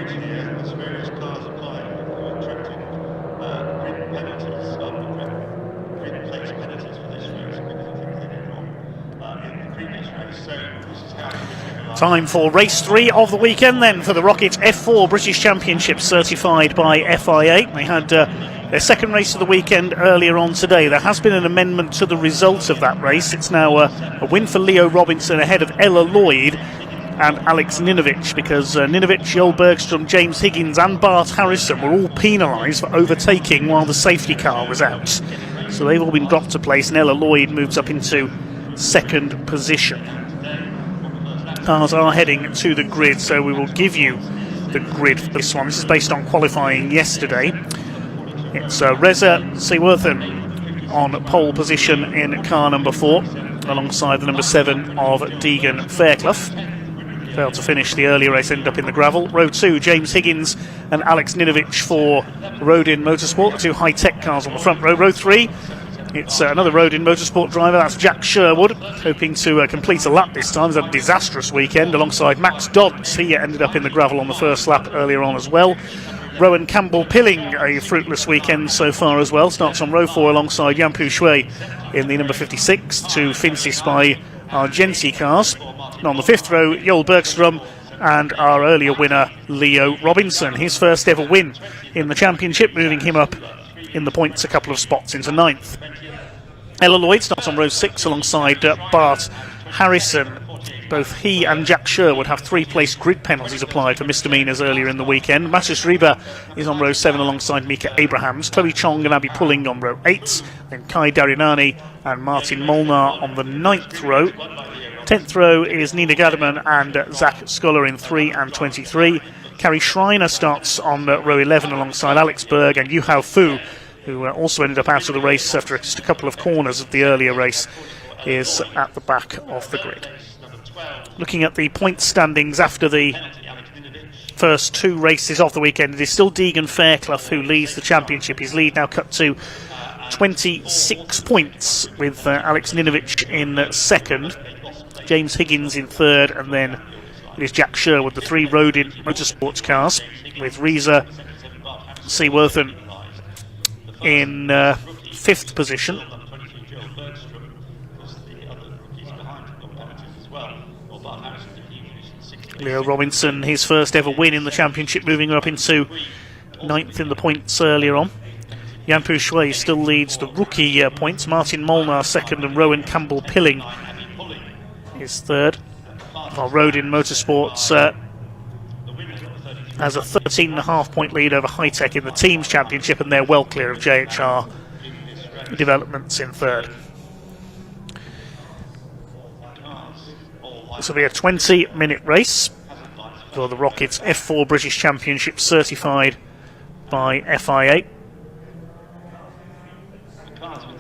grid here, as various cars applying, attracting grid penalties, grid place penalties for this race because of things they did wrong in the previous race. So this is how it's going to line. Time for race 3 of the weekend then for the ROKiT F4 British Championship, certified by FIA. They had their second race of the weekend earlier on today. There has been an amendment to the result of that race. It's now a win for Leo Robinson ahead of Ella Lloyd and Alex Ninovich, because Ninovich, Joel Bergstrom, James Higgins and Bart Harrison were all penalised for overtaking while the safety car was out. So they've all been dropped to place, and Ella Lloyd moves up into second position. Cars are heading to the grid, so we will give you the grid for this one. This is based on qualifying yesterday. It's Reza Seaworthen on pole position in car number 4, alongside the number 7 of Deegan Fairclough. Failed to finish the earlier race, ended up in the gravel. Row 2, James Higgins and Alex Ninovich for Rodin Motorsport, the two high-tech cars on the front row. Row 3, it's another Rodin Motorsport driver, that's Jack Sherwood, hoping to complete a lap this time. He's had a disastrous weekend alongside Max Dodds. He ended up in the gravel on the first lap earlier on as well. Rowan Campbell-Pilling, a fruitless weekend so far as well. Starts on row 4 alongside Yampu Shui in the number 56 to Finsis by Argenti cars. And on the 5th row, Joel Bergstrom and our earlier winner, Leo Robinson. His first ever win in the championship, moving him up in the points a couple of spots into 9th. Ella Lloyd starts on row 6 alongside Bart Harrison. Both he and Jack Sherwood have 3-place grid penalties applied for misdemeanours earlier in the weekend. Matis Reba is on row 7 alongside Mika Abrahams. Chloe Chong and Abby Pulling on row 8. Then Kai Darinani and Martin Molnar on the 9th row. 10th row is Nina Gadaman and Zach Sculler in 3 and 23. Carrie Schreiner starts on row 11 alongside Alex Berg and Yu Hao Fu, who also ended up out of the race after just a couple of corners of the earlier race, is at the back of the grid. Looking at the point standings after the first 2 races of the weekend, it is still Deegan Fairclough who leads the championship. His lead now cut to 26 points, with Alex Ninovich in 2nd, James Higgins in 3rd, and then it is Jack Sherwood, the 3 Rodin Motorsports cars, with Reza Seaworthen in 5th position. Leo Robinson, his first ever win in the championship, moving up into 9th in the points earlier on. Yampu Shui still leads the rookie points. Martin Molnar 2nd and Rowan Campbell-Pilling is 3rd. While Rodin Motorsports has a 13.5 point lead over High Tech in the teams championship, and they're well clear of JHR developments in 3rd. This will be a 20-minute race for the ROKiT F4 British Championship, certified by FIA.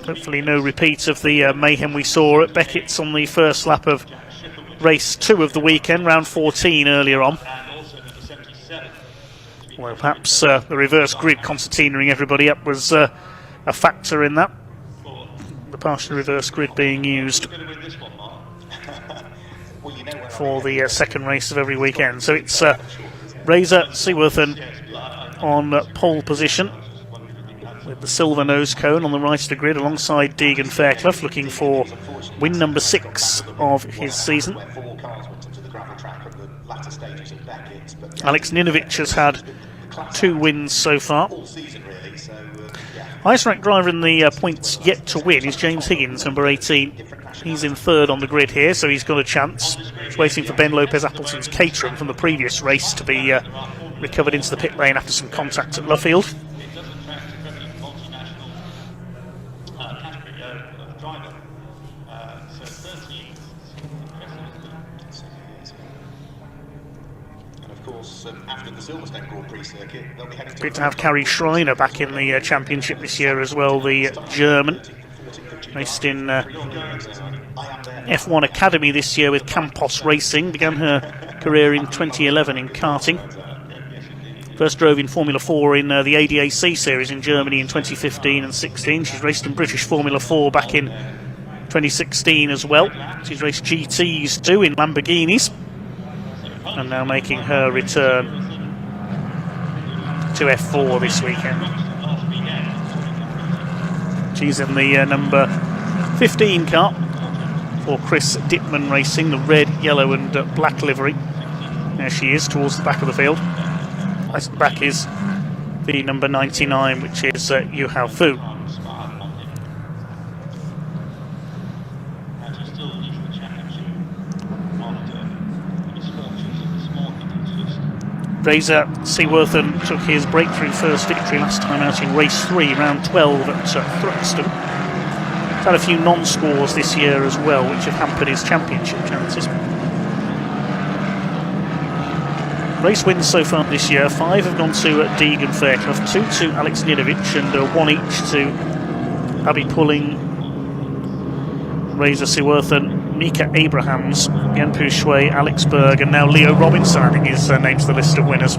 Hopefully no repeat of the mayhem we saw at Beckett's on the first lap of race 2 of the weekend, round 14 earlier on. Well, perhaps the reverse grid concertinaing everybody up was a factor in that. The partial reverse grid being used for the second race of every weekend. So it's Reza Seaworthen on pole position, with the silver nose cone on the right of the grid, alongside Deegan Fairclough, looking for win number 6 of his season. Alex Ninovich has had 2 wins so far. Highest ranked driver in the points yet to win is James Higgins, number 18. He's in 3rd on the grid here, so he's got a chance. He's waiting for Ben Lopez Appleton's Caterham from the previous race to be recovered into the pit lane after some contact at Luffield. After the Silverstone Grand Prix circuit, they'll be heading Good to have Carrie Schreiner back in the championship this year as well, the German. Raced in F1 Academy this year with Campos Racing. Began her career in 2011 in karting. First drove in Formula 4 in the ADAC series in Germany in 2015 and 16. She's raced in British Formula 4 back in 2016 as well. She's raced GTs too in Lamborghinis, and now making her return to F4 this weekend. She's in the number 15 car for Chris Dittman Racing, the red, yellow and black livery. There she is towards the back of the field. At the back is the number 99, which is Yu Hao Fu. Razor Seaworthen took his breakthrough first victory last time out in race 3, round 12 at Thruxton. He's had a few non-scores this year as well, which have hampered his championship chances. Race wins so far this year, 5 have gone to Deegan Fairclough, 2 to Alex Nidovic and 1 each to Abby Pulling, Razor Seaworthen, Mika Abrahams, Yanpu Shui, Alex Berg and now Leo Robinson, I think is named to the list of winners.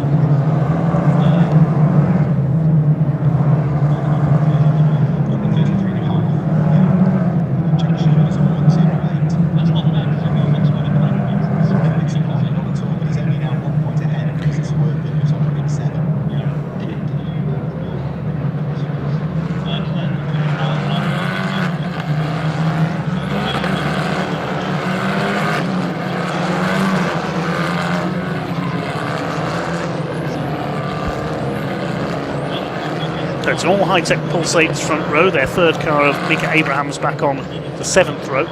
It's an all high-tech Pulsates front row, their third car of Mika Abrahams back on the 7th row.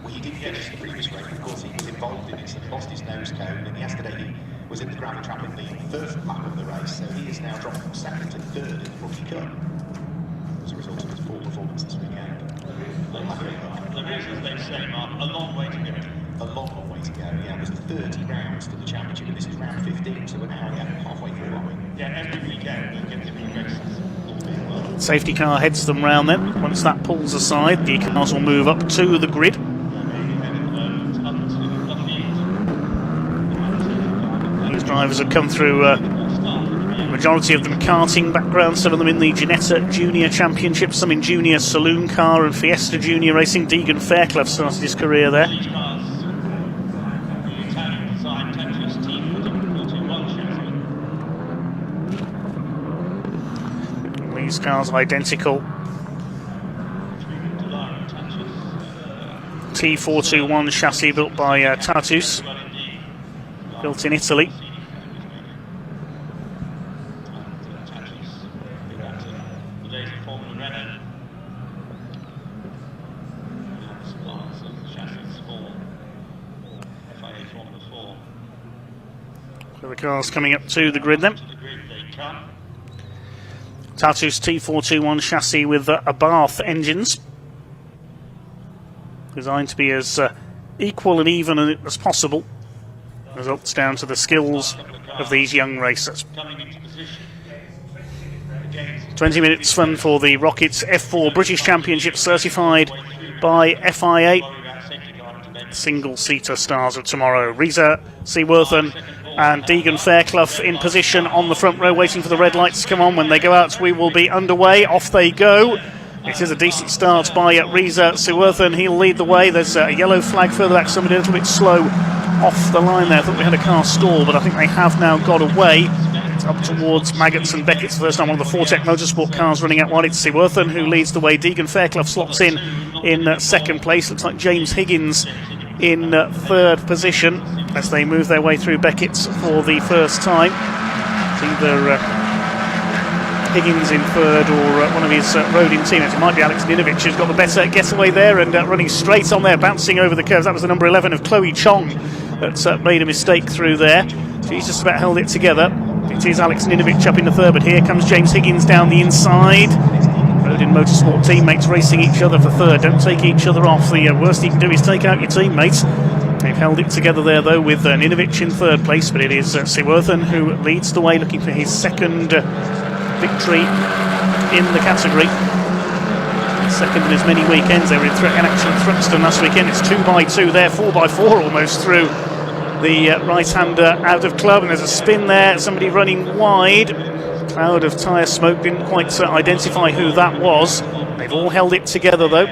He didn't finish the previous race because he was involved in it and lost his nose cone, and yesterday he was in the gravel trap in the first lap of the race, so he is now dropped from 2nd to 3rd in the ROKiT Cup as a result of his poor performance this weekend. The reasons they say, Mark, a long way to go. A long way to go, yeah. There's 30 rounds to the championship, and this is round 15, so we're now halfway through, aren't we? Yeah, every weekend you get 3 races. Safety car heads them round then. Once that pulls aside, the cars will move up to the grid. These drivers have come through, the majority of them karting background, some of them in the Ginetta Junior Championship, some in Junior Saloon Car and Fiesta Junior Racing. Deegan Fairclough started his career there. These cars identical. T421 chassis built by Tatus, built in Italy. So the cars coming up to the grid then. Tatus T421 chassis with Abarth engines, designed to be as equal and even as possible. Results down to the skills of these young racers. 20 minutes fun for the ROKiT F4 British Championship, certified by FIA. Single-seater stars of tomorrow. Reza Seaworthen and Deegan Fairclough in position on the front row, waiting for the red lights to come on. When they go out, we will be underway. Off they go. It is a decent start by Reza Seaworthen. He'll lead the way. There's a yellow flag further back. Somebody a little bit slow off the line there. I thought we had a car stall, but I think they have now got away. It's up towards Maggots and Beckett's first time. One of the Fortec Motorsport cars running out wide. It's Seaworthen who leads the way. Deegan Fairclough slots in second place. Looks like James Higgins in third position as they move their way through Beckett's for the first time. It's either Higgins in third or one of his road-in teammates. It might be Alex Nidovic who's got the better getaway there and running straight on there, bouncing over the curves. That was the number 11 of Chloe Chong that made a mistake through there. She's just about held it together. It is Alex Nidovic up in the third, but here comes James Higgins down the inside. Road-in Motorsport teammates racing each other for third. Don't take each other off. The worst you can do is take out your teammates. They've held it together there, though, with Nidovic in third place, but it is Seaworthen who leads the way, looking for his second victory in the category. Second in as many weekends. They were in action at Thruxton last weekend. It's 2x2 there, 4x4 almost through the right-hander out of club, and there's a spin there. Somebody running wide. Cloud of tyre smoke, didn't quite identify who that was. They've all held it together though.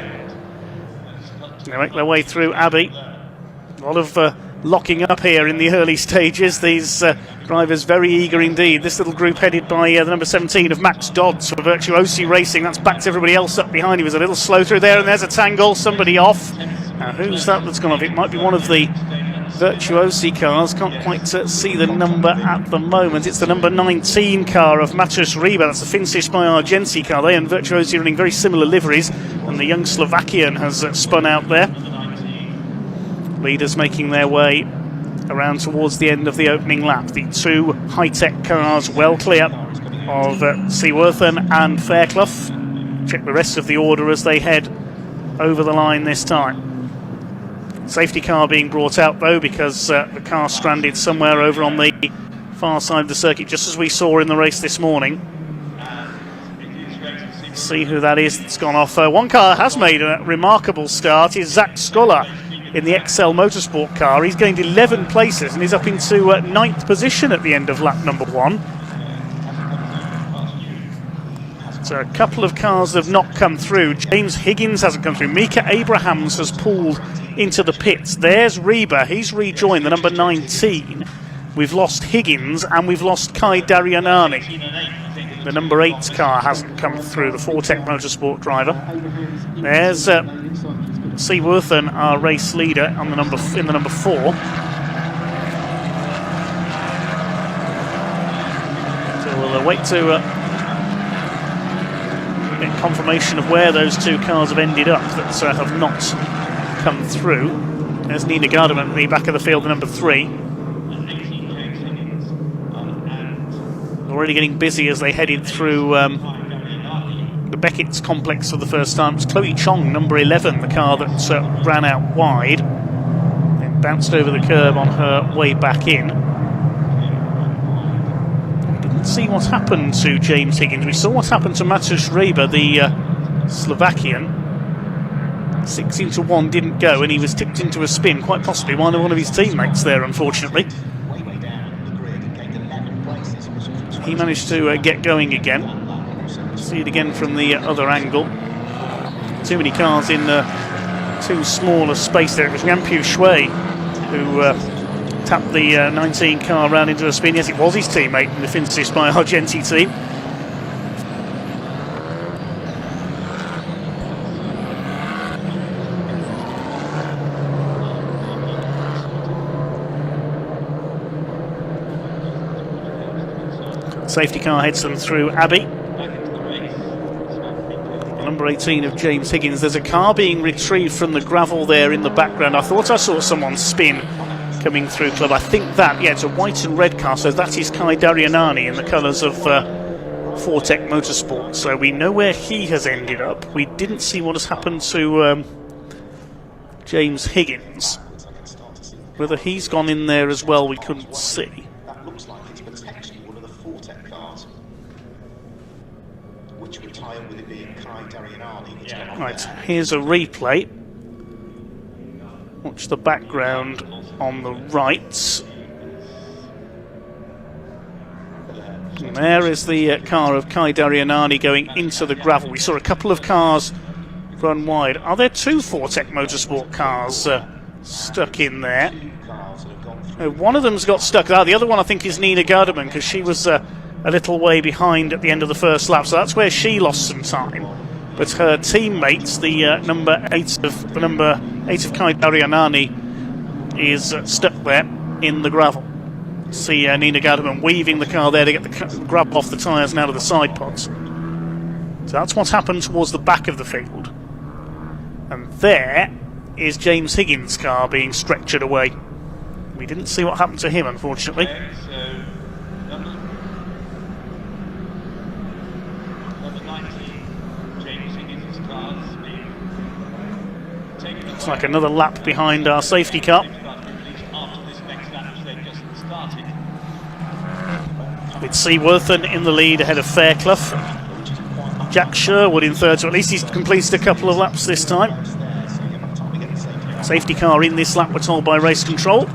They make their way through Abbey. A lot of locking up here in the early stages. These drivers very eager indeed. This little group headed by the number 17 of Max Dodds for Virtuosi Racing. That's backed everybody else up behind. He was a little slow through there, and there's a tangle. Somebody off. Now who's that that's gone off? It might be one of the Virtuosi cars. Can't quite see the number at the moment. It's the number 19 car of Matus Riba. That's the Finsis by Argenti car. They and Virtuosi running very similar liveries, and the young Slovakian has spun out there. Leaders making their way around towards the end of the opening lap. The two high-tech cars well clear of Seaworthen and Fairclough. Check the rest of the order as they head over the line this time. Safety car being brought out though, because the car stranded somewhere over on the far side of the circuit, just as we saw in the race this morning. See who that is that's gone off. One car has made a remarkable start. Is Zach Scholar in the Excel Motorsport car. He's gained 11 places and he's up into 9th position at the end of lap number 1. So a couple of cars that have not come through. James Higgins hasn't come through. Mika Abrahams has pulled into the pits. There's Reba. He's rejoined the number 19. We've lost Higgins and we've lost Kai Daryanani. The number 8 car hasn't come through, the Fortec Motorsport driver. There's Seaworthen, our race leader, on the number 4. So we'll wait to get confirmation of where those two cars have ended up that have not come through. There's Nina Garderman at the back of the field, the number 3. Already getting busy as they headed through the Beckett's complex for the first time. It's Chloe Chong, number 11, the car that ran out wide, then bounced over the curb on her way back in. We didn't see what happened to James Higgins. We saw what happened to Matus Reba, the Slovakian. 6 into 1 didn't go, and he was tipped into a spin, quite possibly one of his teammates there, unfortunately. He managed to get going again. See it again from the other angle. Too many cars in too small a space there. It was Yampu Shui who tapped the 19 car round into a spin. Yes, it was his teammate in the Finsis by Argenti team. Safety car heads them through Abbey. Number 18 of James Higgins. There's a car being retrieved from the gravel there in the background. I thought I saw someone spin coming through club. I think that, yeah, it's a white and red car, so that is Kai Daryanani in the colours of Fortec Motorsport. So we know where he has ended up. We didn't see what has happened to James Higgins. Whether he's gone in there as well, we couldn't see. That looks like it's potentially one of the Fortec cars, which would tie in with it being Kai Daryanani. Right, here's a replay. Watch the background on the right. And there is the car of Kai Daryanani going into the gravel. We saw a couple of cars run wide. Are there 2 Fortec Motorsport cars stuck in there? One of them's got stuck. The other one I think is Nina Garderman, because she was a little way behind at the end of the first lap, so that's where she lost some time. But her teammates, the number 8 of Kai Daryanani, is stuck there in the gravel. See Nina Garderman weaving the car there to get the grab off the tyres and out of the side pods. So that's what's happened towards the back of the field. And there is James Higgins' car being stretchered away. We didn't see what happened to him, unfortunately. Looks like another lap behind our safety car. With Seaworthen in the lead ahead of Fairclough. Jack Sherwood in third, so at least he's completed a couple of laps this time. Safety car in this lap, we're told by race control.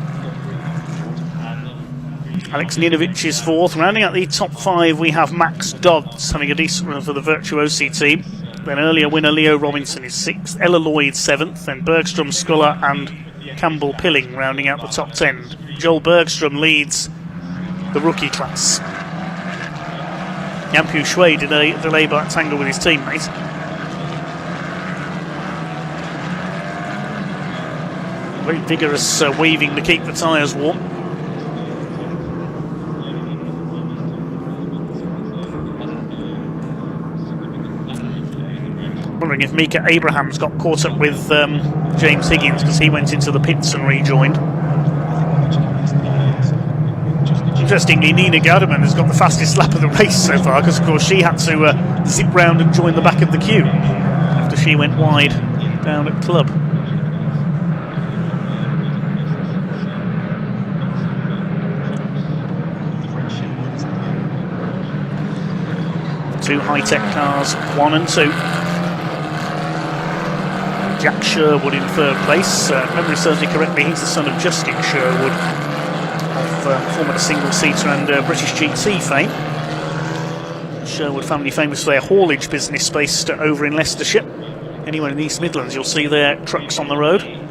Alex Ninovic is fourth. Rounding out the top five, we have Max Dodds having a decent run for the Virtuosi team. Then earlier winner Leo Robinson is sixth, Ella Lloyd seventh, then Bergstrom, Sculler and Campbell Pilling rounding out the top 10. Joel Bergstrom leads the rookie class. Yampu Shui delay by tangle with his teammate. Very vigorous weaving to keep the tyres warm. Wondering if Mika Abrahams got caught up with James Higgins because he went into the pits and rejoined. Interestingly, Nina Garderman has got the fastest lap of the race so far because, of course, she had to zip round and join the back of the queue after she went wide down at Club. Two high-tech cars, 1 and 2. Jack Sherwood in third place. If memory serves me correctly, he's the son of Justin Sherwood, of former single-seater and British GT fame. Sherwood family famous for their haulage business based over in Leicestershire. Anywhere in the East Midlands, you'll see their trucks on the road.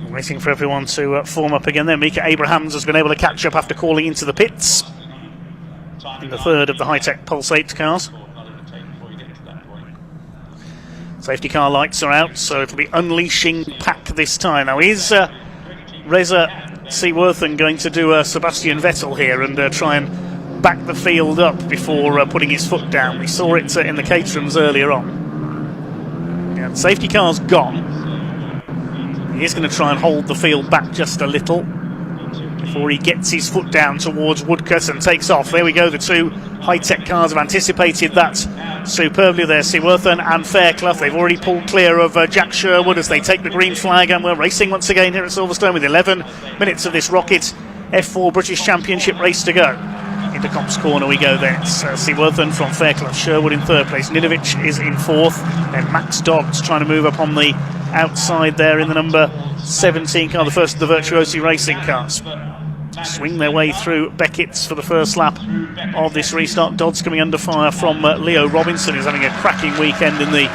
Waiting for everyone to form up again there. Mika Abrahams has been able to catch up after calling into the pits in the third of the high-tech Pulse 8 cars. Safety car lights are out, so it'll be unleashing pack this time. Now is Reza Seaworthen going to do a Sebastian Vettel here and try and back the field up before putting his foot down? We saw it in the Caterhams earlier on. Yeah, the safety car's gone. He is going to try and hold the field back just a little before he gets his foot down towards Woodcote and takes off. There we go, the two high-tech cars have anticipated that superbly there. Seaworthen and Fairclough, they've already pulled clear of Jack Sherwood as they take the green flag, and we're racing once again here at Silverstone with 11 minutes of this ROKiT F4 British Championship race to go. Into Cops Corner we go then. It's Seaworthen from Fairclough, Sherwood in third place, Ninovic is in fourth, and Max Dodds trying to move up on the outside there in the number 17 car, the first of the Virtuosi Racing cars. Swing their way through Beckett's for the first lap of this restart. Dodds coming under fire from Leo Robinson, who's having a cracking weekend in the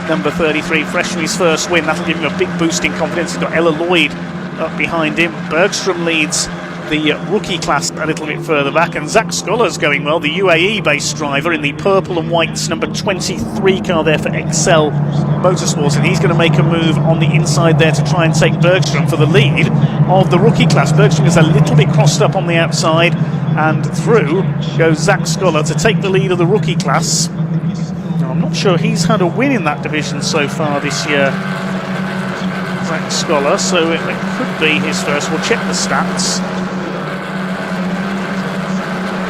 number 33, fresh from his first win. That'll give him a big boost in confidence. He's got Ella Lloyd up behind him. Bergstrom leads the rookie class a little bit further back, and Zach Sculler's going well, the UAE-based driver in the purple and white number 23 car there for Excel Motorsports, and he's going to make a move on the inside there to try and take Bergstrom for the lead of the rookie class. Bergstrom is a little bit crossed up on the outside, and through goes Zach Sculler to take the lead of the rookie class. Now, I'm not sure he's had a win in that division so far this year, Zach Sculler, so it could be his first. We'll check the stats.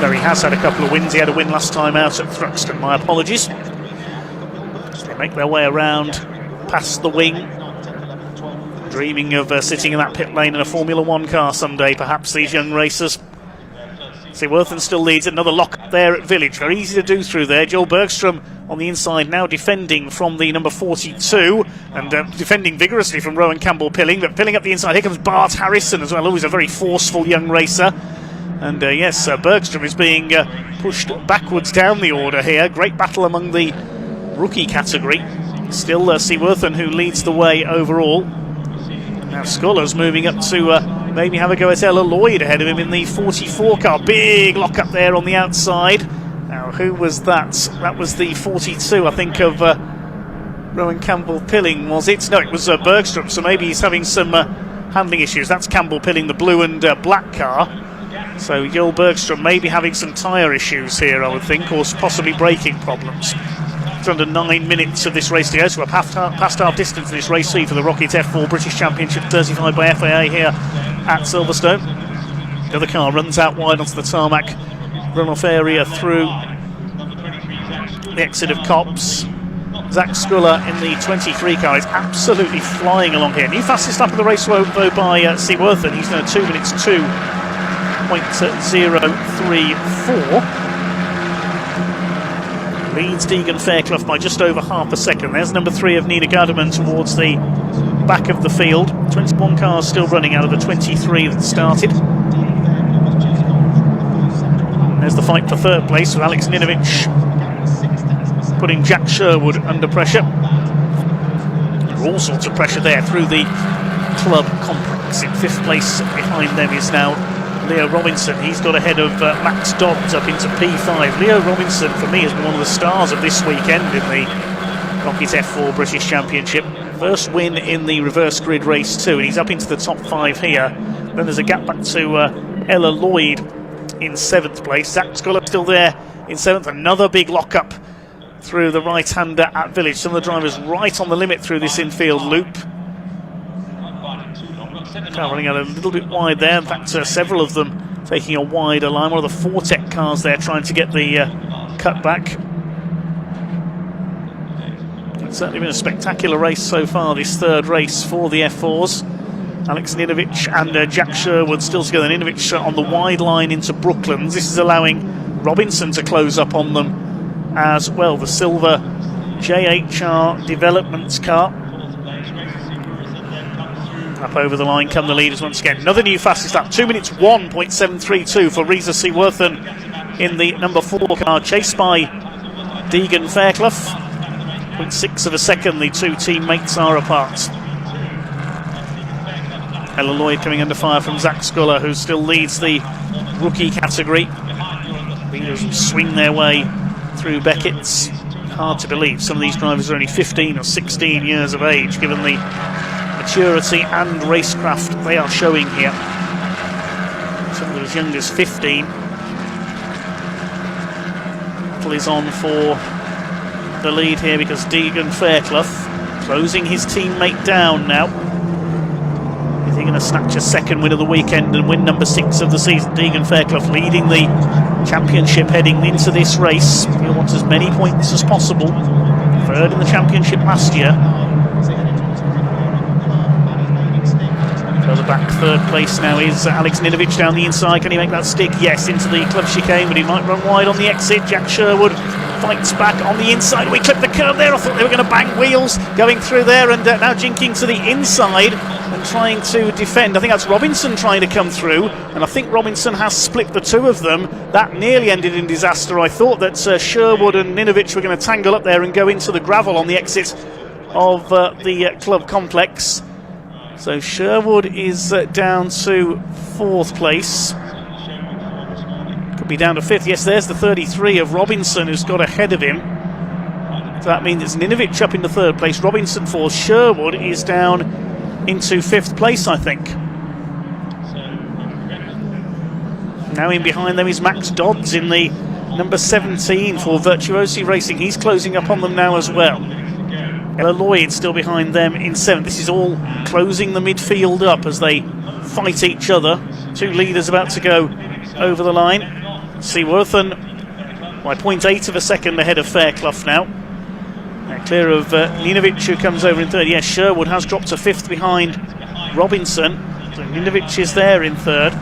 No, he has had a couple of wins. He had a win last time out at Thruxton. My apologies. So they make their way around past the wing, dreaming of sitting in that pit lane in a Formula 1 car someday, perhaps, these young racers. Seaworthen still leads. Another lock up there at Village. Very easy to do through there. Joel Bergstrom on the inside now defending from the number 42 and defending vigorously from Rowan Campbell Pilling, but Pilling up the inside. Here comes Bart Harrison as well, always a very forceful young racer. And yes, Bergstrom is being pushed backwards down the order here. Great battle among the rookie category. Still Seaworthen who leads the way overall. Now Sculler's moving up to maybe have a go at Ella Lloyd ahead of him in the 44 car. Big lock up there on the outside. Now who was that? That was the 42, I think, of Rowan Campbell Pilling, was it? No, it was Bergstrom, so maybe he's having some handling issues. That's Campbell Pilling, the blue and black car. So Joel Bergstrom may be having some tyre issues here, I would think, or possibly braking problems. just under 9 minutes of this race to go, so we're past half distance of this race C for the ROKiT F4 British Championship, certified by FIA here at Silverstone. The other car runs out wide onto the tarmac runoff area through the exit of Copse. Zach Sculler in the 23 car is absolutely flying along here. New fastest lap of the race though by Seaworthen. He's done 2 minutes 2.034. Leads Deegan Fairclough by just over half a second. There's number 3 of Nina Garderman towards the back of the field. 21 cars still running out of the 23 that started. There's the fight for third place with Alex Ninovich putting Jack Sherwood under pressure. All sorts of pressure there through the club complex. In 5th place behind them is now Leo Robinson. He's got ahead of Max Dodds up into P5. Leo Robinson, for me, has been one of the stars of this weekend in the ROKiT F4 British Championship. First win in the reverse grid race too, and he's up into the top 5 here. Then there's a gap back to Ella Lloyd in 7th place. Zach Sculler still there in 7th. Another big lock-up through the right-hander at Village. Some of the drivers right on the limit through this infield loop. Car running out a little bit wide there. In fact, several of them taking a wider line. One of the Fortec cars there trying to get the cut back. It's certainly been a spectacular race so far, this third race for the F4s. Alex Ninovich and Jack Sherwood still together. Ninovich on the wide line into Brooklands. This is allowing Robinson to close up on them as well. The silver JHR Developments car. Up over the line come the leaders once again. Another new fastest lap. 2 minutes 1.732 for Reza Seaworthen in the number 4 car, chased by Deegan Fairclough. 0.6 of a second the two teammates are apart. Ella Lloyd coming under fire from Zach Sculler, who still leads the rookie category. Leaders swing their way through Beckett's. Hard to believe some of these drivers are only 15 or 16 years of age, given the maturity and racecraft they are showing here. Some of them as young as 15. Battle is on for the lead here because Deegan Fairclough closing his teammate down now. Is he going to snatch a second win of the weekend and win number 6 of the season? Deegan Fairclough leading the championship heading into this race. He wants as many points as possible. 3rd in the championship last year. Further back, 3rd place now is Alex Ninovich down the inside. Can he make that stick? Yes, into the club chicane, but he might run wide on the exit. Jack Sherwood fights back on the inside. We clipped the curb there. I thought they were going to bang wheels going through there, and now jinking to the inside and trying to defend. I think that's Robinson trying to come through, and I think Robinson has split the two of them. That nearly ended in disaster. I thought that Sherwood and Ninovich were going to tangle up there and go into the gravel on the exit of the club complex. So Sherwood is down to 4th place. Could be down to 5th. Yes, there's the 33 of Robinson who's got ahead of him. So that means it's Ninovich up into 3rd place. Robinson 4th. Sherwood is down into 5th place, I think. Now in behind them is Max Dodds in the number 17 for Virtuosi Racing. He's closing up on them now as well. Ella Lloyd still behind them in 7th. This is all closing the midfield up as they fight each other. Two leaders about to go over the line. Seaworthen by 0.8 of a second ahead of Fairclough now. Clear of Ninovich, who comes over in 3rd. Yes, Sherwood has dropped to 5th behind Robinson. So Ninovich is there in 3rd.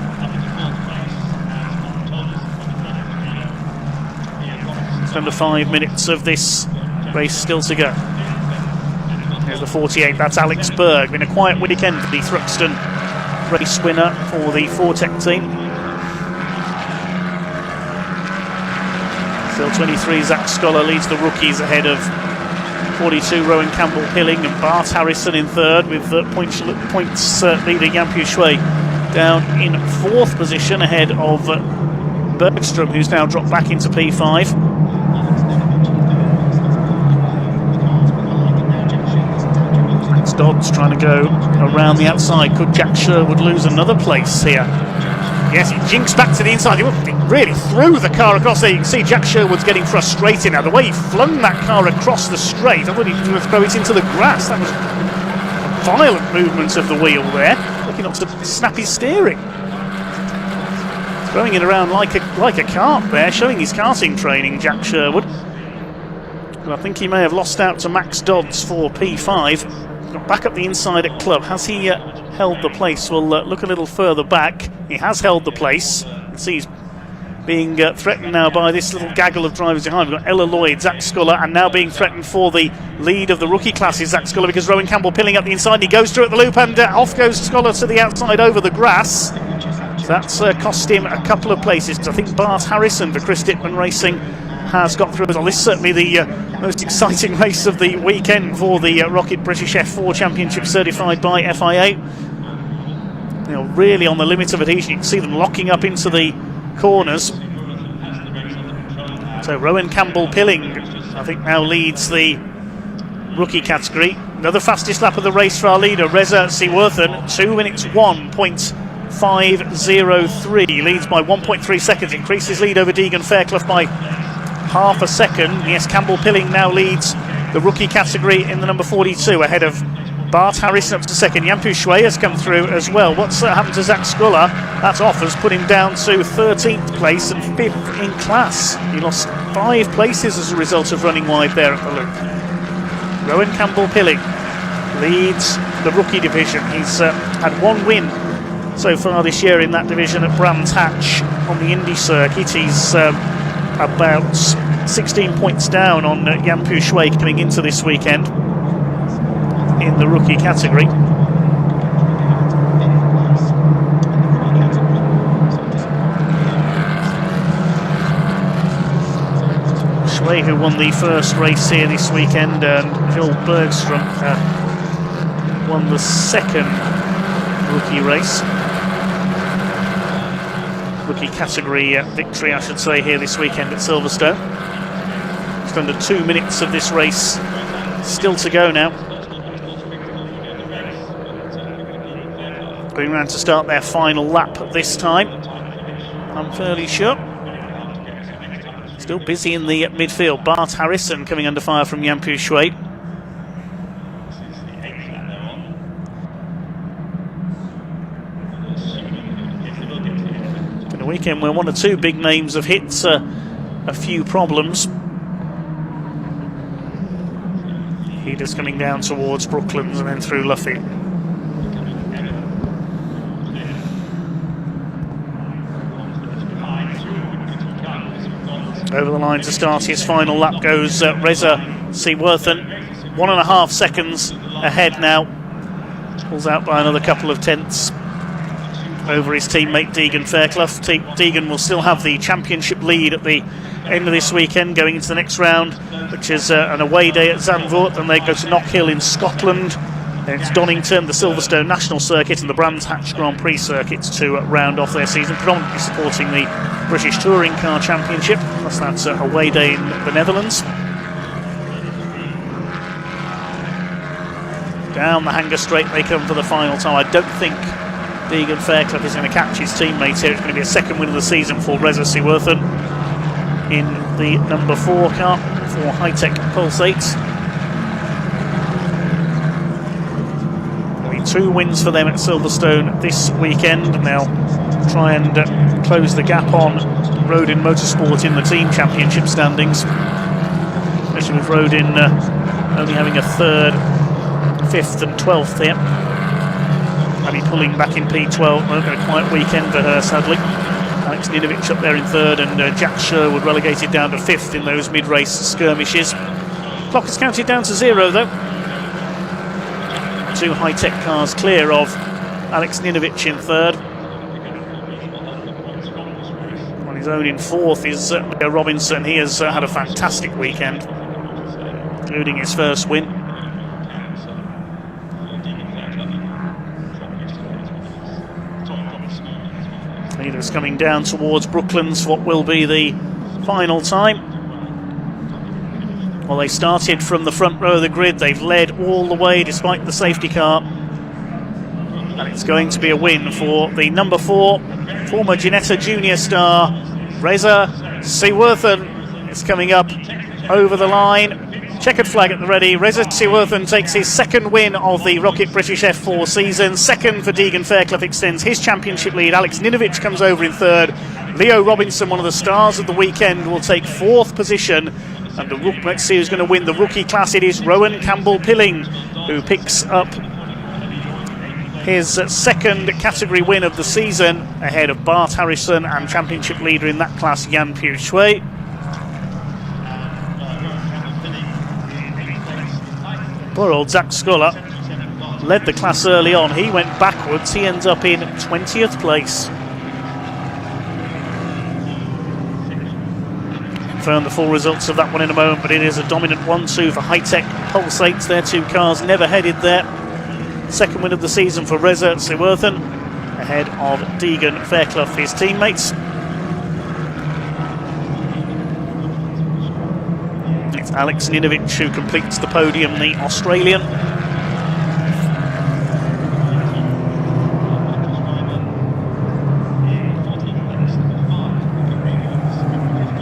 It's under 5 minutes of this race still to go. There's the 48, that's Alex Berg. Been a quiet weekend for the Thruxton race winner for the Fortec team. Still 23, Zach Sculler leads the rookies ahead of 42, Rowan Campbell-Hilling and Bart Harrison in 3rd, with points leader Yampu Shui down in 4th position ahead of Bergstrom, who's now dropped back into P5. Dodds trying to go around the outside. Could Jack Sherwood lose another place here Yes, he jinxed back to the inside. He really threw the car across there. You can see Jack Sherwood's getting frustrated now. The way he flung that car across the straight, I thought he was going to throw it into the grass. That was a violent movement of the wheel there, looking not to snap his steering. Throwing it around like a cart there, showing his karting training, Jack Sherwood. But I think he may have lost out to Max Dodds for P5. Got back up the inside at club. Has he held the place? We'll look a little further back. He has held the place. You can see he's being threatened now by this little gaggle of drivers behind. We've got Ella Lloyd, Zach Sculler, and now being threatened for the lead of the rookie classes, Zach Sculler, because Rowan Campbell pilling up the inside. He goes through at the loop, and off goes Sculler to the outside over the grass. So that's cost him a couple of places, because I think Bart Harrison for Chris Dittman Racing has got through. Well, this is certainly the most exciting race of the weekend for the ROKiT British F4 Championship, certified by FIA. You know, really on the limit of adhesion. You can see them locking up into the corners. So Rowan Campbell Pilling, I think, now leads the rookie category. Another fastest lap of the race for our leader, Reza Siworthan, 2 minutes 1.503. Leads by 1.3 seconds, increases lead over Deegan Fairclough by half a second. Yes, Campbell Pilling now leads the rookie category in the number 42, ahead of Bart Harrison up to second. Yampu Shui has come through as well. What's happened to Zach Sculler? That's off, has put him down to 13th place and 5th in class. He lost 5 places as a result of running wide there at the loop. Rowan Campbell Pilling leads the rookie division. He's had 1 win so far this year in that division at Brands Hatch on the Indy circuit. He's about 16 points down on Yampu Shui coming into this weekend in the rookie category. Shui, who won the first race here this weekend, and Phil Bergstrom won the second rookie race. Rookie category victory, I should say, here this weekend at Silverstone. Just under 2 minutes of this race still to go now. Going round to start their final lap this time, I'm fairly sure. Still busy in the midfield. Bart Harrison coming under fire from Yampu Shui. In a weekend where 1 or 2 big names have hit a few problems. Heaters coming down towards Brooklands and then through Luffy. Over the line to start his final lap goes Reza Siworthan, 1.5 seconds ahead now. Pulls out by another couple of tenths over his teammate Deegan Fairclough. Deegan will still have the championship lead at the end of this weekend, going into the next round, which is an away day at Zandvoort. Then they go to Knockhill in Scotland. Then it's Donington, the Silverstone National Circuit, and the Brands Hatch Grand Prix circuits to round off their season, predominantly supporting the British Touring Car Championship. That's a away day in the Netherlands. Down the Hanger Straight they come for the final time. I don't think Deegan Fairclough is going to catch his teammates here. It's going to be a second win of the season for Reza Siworthan in the number 4 car for High-Tech Pulsate. 2 wins for them at Silverstone this weekend, and they'll try and close the gap on Rodin Motorsport in the team championship standings, especially with Rodin only having a 3rd, 5th and 12th here. Abby pulling back in P12. A quiet weekend for her, sadly. Alex Ninovic up there in 3rd, and Jack Sherwood relegated down to 5th in those mid-race skirmishes. Clock is counted down to 0 though. 2 high-tech cars clear of Alex Ninovic in 3rd. On his own in 4th is Leo Robinson. He has had a fantastic weekend, including his first win. Leaders coming down towards Brooklands for what will be the final time. Well, they started from the front row of the grid. They've led all the way despite the safety car. And it's going to be a win for the number 4, former Ginetta Junior star, Reza Seaworthen. It's coming up over the line. Checkered flag at the ready. Reza Seaworthen takes his second win of the ROKiT British F4 season. Second for Deegan Fairclough extends his championship lead. Alex Ninovic comes over in third. Leo Robinson, one of the stars of the weekend, will take 4th position. And let's see who's going to win the rookie class. It is Rowan Campbell-Pilling who picks up his second category win of the season, ahead of Bart Harrison and championship leader in that class, Jan Piu Shui. Poor old Zach Sculler led the class early on. He went backwards. He ends up in 20th place. Confirm the full results of that one in a moment, but it is a dominant 1-2 for High-Tech Pulsates. Their 2 cars never headed there. Second win of the season for Reza Seaworthen, ahead of Deegan Fairclough, his teammates. It's Alex Ninovic who completes the podium, the Australian.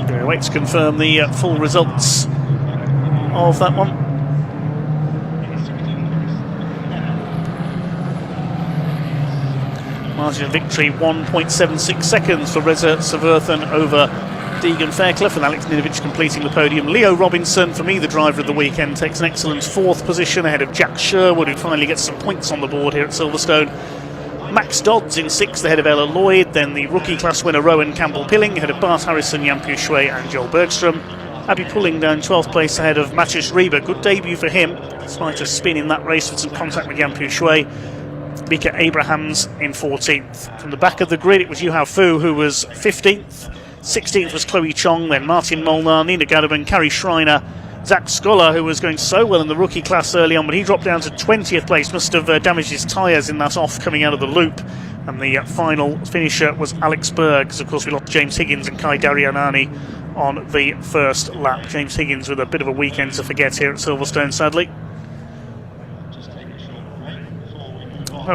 We'll wait to confirm the full results of that one. Margin of victory 1.76 seconds for Reza Seaworthen over Deegan Fairclough, and Alex Ninovic completing the podium. Leo Robinson, for me the driver of the weekend, takes an excellent 4th position ahead of Jack Sherwood, who finally gets some points on the board here at Silverstone. Max Dodds in 6th ahead of Ella Lloyd, then the rookie class winner Rowan Campbell-Pilling ahead of Bart Harrison, Jan Piu Shui and Joel Bergstrom. Abby Pulling down 12th place ahead of Maciej Rieber. Good debut for him, despite a spin in that race with some contact with Jan Piu Shui. Mika Abrahams in 14th. From the back of the grid, it was Yuhao Fu who was 15th. 16th was Chloe Chong, then Martin Molnar, Nina Gadaban, Carrie Schreiner, Zach Sculler, who was going so well in the rookie class early on, but he dropped down to 20th place, must have damaged his tyres in that off coming out of the loop. And the final finisher was Alex Berg, because of course we lost James Higgins and Kai Darianani on the first lap. James Higgins with a bit of a weekend to forget here at Silverstone, sadly.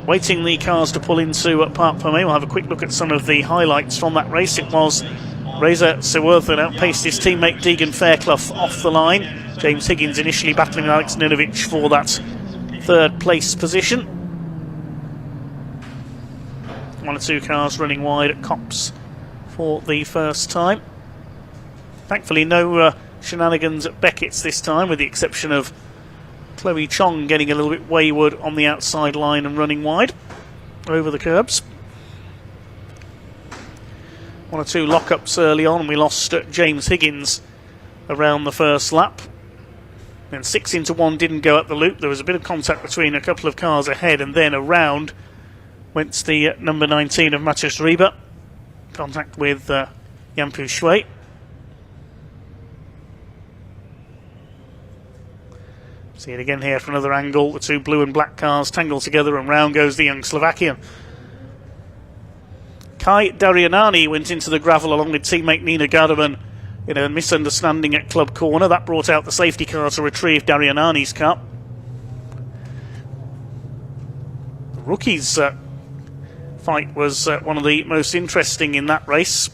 Waiting the cars to pull into Parc Fermé, we'll have a quick look at some of the highlights from that race. It was Reza Seaworthen outpaced his teammate Deegan Fairclough off the line. James Higgins initially battling with Alex Ninovic for that 3rd place position. 1 or 2 cars running wide at Copse for the first time. Thankfully no shenanigans at Beckett's this time, with the exception of Chloe Chong getting a little bit wayward on the outside line and running wide over the curbs. 1 or 2 lockups early on, and we lost James Higgins around the first lap. Then 6 into 1 didn't go up the loop. There was a bit of contact between a couple of cars ahead, and then around went the number 19 of Maciej Rieber. Contact with Jan Piu Shui. See it again here from another angle. The 2 blue and black cars tangle together, and round goes the young Slovakian. Kai Darianani went into the gravel along with teammate Nina Gardaman in a misunderstanding at Club Corner. That brought out the safety car to retrieve Darianani's car. The rookies' fight was one of the most interesting in that race.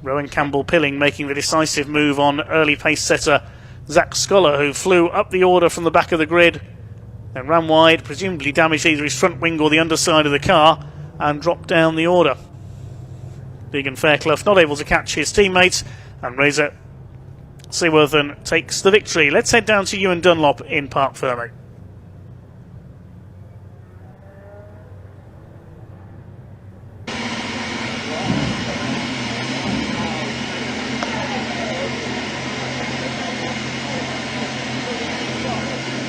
Rowan Campbell-Pilling making the decisive move on early pace setter Zach Sculler, who flew up the order from the back of the grid, then ran wide, presumably damaged either his front wing or the underside of the car, and dropped down the order. Deegan Fairclough not able to catch his teammates, and Reza Seaworthen takes the victory. Let's head down to Ewan Dunlop in Parc Fermé.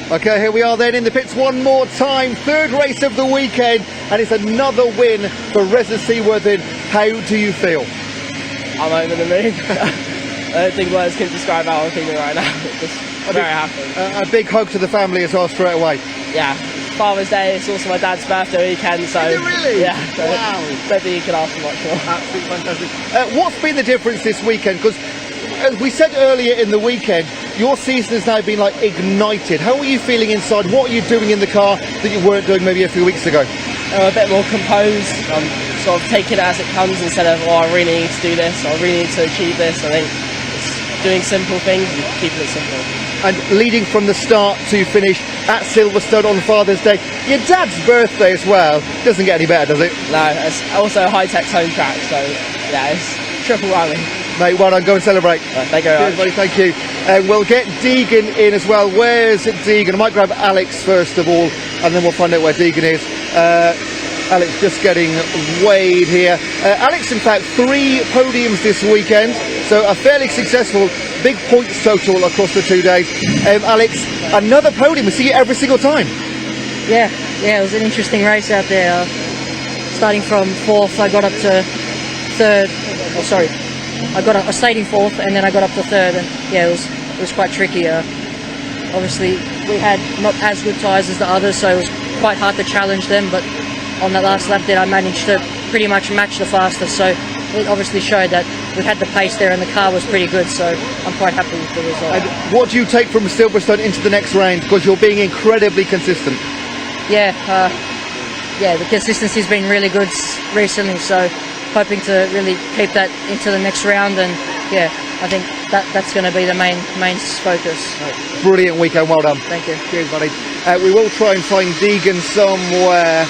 Okay, here we are then in the pits one more time. 3rd race of the weekend, and it's another win for Reza Seaworthen. How do you feel? I'm over the moon. I don't think words can describe how I'm feeling right now. Just very happy. A big hug to the family as well straight away. Yeah, Father's Day, it's also my dad's birthday weekend, so... Is it really? Yeah. Wow. Don't think you can ask for much more. Absolutely fantastic. What's been the difference this weekend? Because as we said earlier in the weekend, your season has now been like ignited. How are you feeling inside? What are you doing in the car that you weren't doing maybe a few weeks ago? a bit more composed. I'm sort of taking it as it comes instead of, oh, I really need to do this, or I really need to achieve this. I think it's doing simple things and keeping it simple. And leading from the start to finish at Silverstone on Father's Day. Your dad's birthday as well. Doesn't get any better, does it? No, it's also a high-tech home track, so yeah, it's triple whammy. Mate, well done, go and celebrate. Thank you very much. Buddy, thank you. We'll get Deegan in as well. Where's Deegan? I might grab Alex first of all, and then we'll find out where Deegan is. Alex just getting weighed here. Alex, in fact, 3 podiums this weekend, so a fairly successful, big points total across the 2 days. Alex, another podium, we see it every single time. Yeah, it was an interesting race out there. Starting from 4th, I got up to 3rd. Oh, sorry, I stayed in 4th, and then I got up to 3rd, and yeah, it was quite tricky. Obviously, we had not as good tyres as the others, so it was quite hard to challenge them, but on that last lap there I managed to pretty much match the fastest, so it obviously showed that we had the pace there and the car was pretty good, so I'm quite happy with the result. And what do you take from Silverstone into the next round, because you're being incredibly consistent? Yeah, the consistency's been really good recently, so hoping to really keep that into the next round, and yeah, I think that's going to be the main focus. Brilliant weekend, well done. Thank you. Cheers, buddy. We will try and find Deegan somewhere.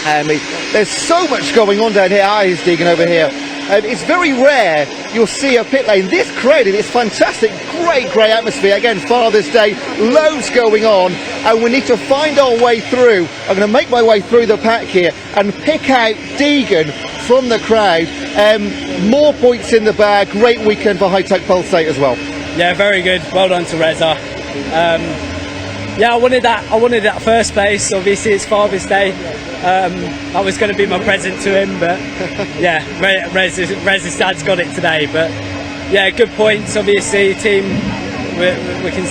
There's so much going on down here. Here's Deegan over here. It's very rare you'll see a pit lane this crowded. It's fantastic, great atmosphere. Again, Father's Day, loads going on, and we need to find our way through. I'm going to make my way through the pack here and pick out Deegan from the crowd. More points in the bag. Great weekend for High Tech Pulsate as well. Yeah, very good. Well done to Reza. Yeah, I wanted that first place. Obviously, it's Father's Day. That was going to be my present to him, but yeah, Reza's dad's got it today. But yeah, good points. Obviously, team, we can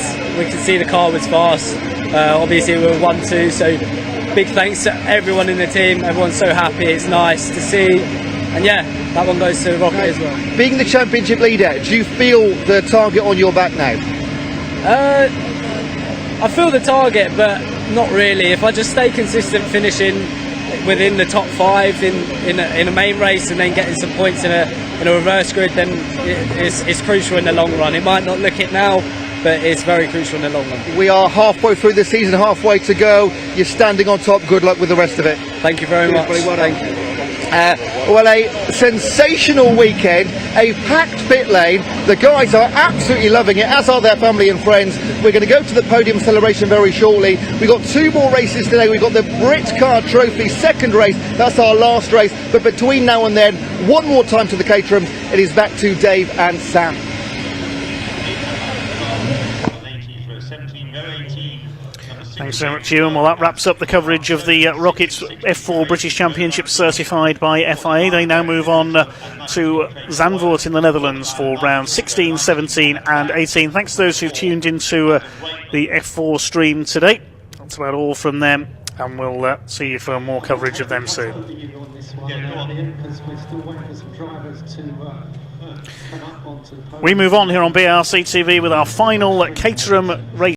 see the car was fast. Obviously, we were 1-2, so big thanks to everyone in the team. Everyone's so happy. It's nice to see, and yeah, that one goes to ROKiT as well. Being the championship leader, do you feel the target on your back now? I feel the target, but not really. If I just stay consistent, finishing within the top 5 in a main race, and then getting some points in a reverse grid, then it's crucial in the long run. It might not look it now, but it's very crucial in the long run. We are halfway through the season, halfway to go. You're standing on top. Good luck with the rest of it. Thank you very much. Well done. Thank you. Well, a sensational weekend, a packed pit lane. The guys are absolutely loving it, as are their family and friends. We're going to go to the podium celebration very shortly. We've got 2 more races today. We've got the Brit Car Trophy second race. That's our last race. But between now and then, one more time to the caterhams. It is back to Dave and Sam. Thanks very much, Ewan. Well, that wraps up the coverage of the ROKiT F4 British Championship certified by FIA. They now move on to Zandvoort in the Netherlands for rounds 16, 17 and 18. Thanks to those who've tuned into the F4 stream today. That's about all from them, and we'll see you for more coverage of them soon. We move on here on BRC TV with our final Caterham race.